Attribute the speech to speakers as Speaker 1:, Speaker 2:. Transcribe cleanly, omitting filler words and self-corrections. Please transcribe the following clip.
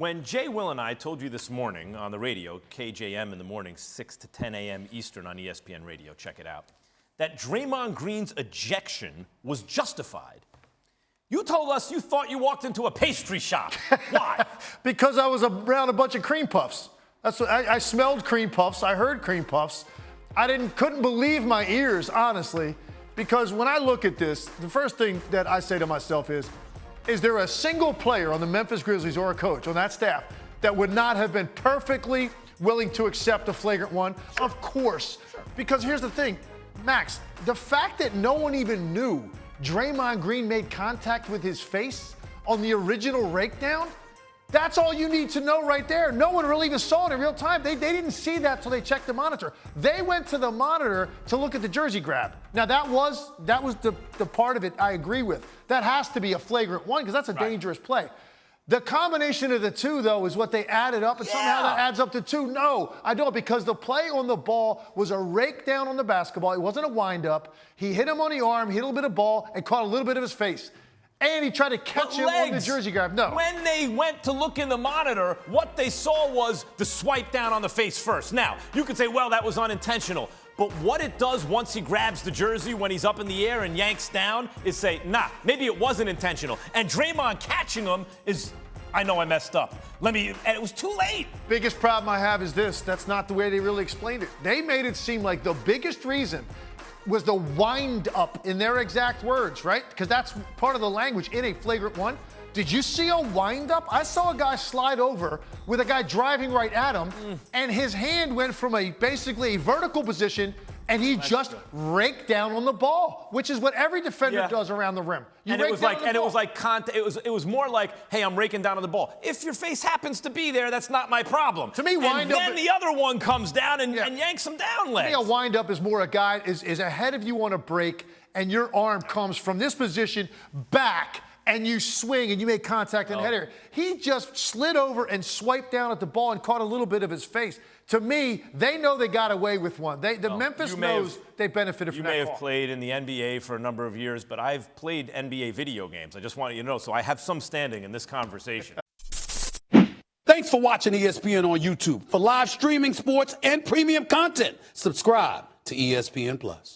Speaker 1: When Jay, Will, and I told you this morning on the radio, KJM in the morning, 6 to 10 a.m. Eastern on ESPN radio, check it out, that Draymond Green's ejection was justified, you told us you thought you walked into a pastry shop. Why?
Speaker 2: Because I was around a bunch of cream puffs. That's what I smelled cream puffs. I heard cream puffs. Couldn't believe my ears, honestly, because when I look at this, the first thing that I say to myself is there a single player on the Memphis Grizzlies or a coach on that staff that would not have been perfectly willing to accept a flagrant one? Sure. Of course. Sure. Because here's the thing, Max, the fact that no one even knew Draymond Green made contact with his face on the original rakedown, that's all you need to know right there. No one really even saw it in real time. They didn't see that till they checked the monitor. They went to the monitor to look at the jersey grab. Now, that was the part of it I agree with. That has to be a flagrant one because that's a dangerous play. The combination of the two, though, is what they added up, and somehow that adds up to two. No, I don't, because the play on the ball was a rake down on the basketball. It wasn't a wind-up. He hit him on the arm, hit a little bit of ball, and caught a little bit of his face. And he tried to catch him on the jersey grab. No.
Speaker 1: When they went to look in the monitor, what they saw was the swipe down on the face first. Now, you could say, well, that was unintentional. But what it does once he grabs the jersey when he's up in the air and yanks down is say, nah, maybe it wasn't intentional. And Draymond catching him is, I know I messed up. And it was too late.
Speaker 2: Biggest problem I have is this. That's not the way they really explained it. They made it seem like the biggest reason was the wind up, in their exact words, right? Because that's part of the language in a flagrant one. Did you see a wind up? I saw a guy slide over with a guy driving right at him, and his hand went from basically a vertical position, and he just raked down on the ball, which is what every defender does around the rim.
Speaker 1: It was more like, hey, I'm raking down on the ball. If your face happens to be there, that's not my problem.
Speaker 2: To me, wind up.
Speaker 1: And then the other one comes down and yanks him down legs.
Speaker 2: To me, a wind up is more a guy is ahead of you on a break, and your arm comes from this position back, and you swing and you make contact in the head area. He just slid over and swiped down at the ball and caught a little bit of his face. To me, they know they got away with one. Memphis knows they benefited from that call.
Speaker 1: You may have played in the NBA for a number of years, but I've played NBA video games. I just want you to know, so I have some standing in this conversation.
Speaker 3: Thanks for watching ESPN on YouTube. For live streaming, sports, and premium content, subscribe to ESPN+.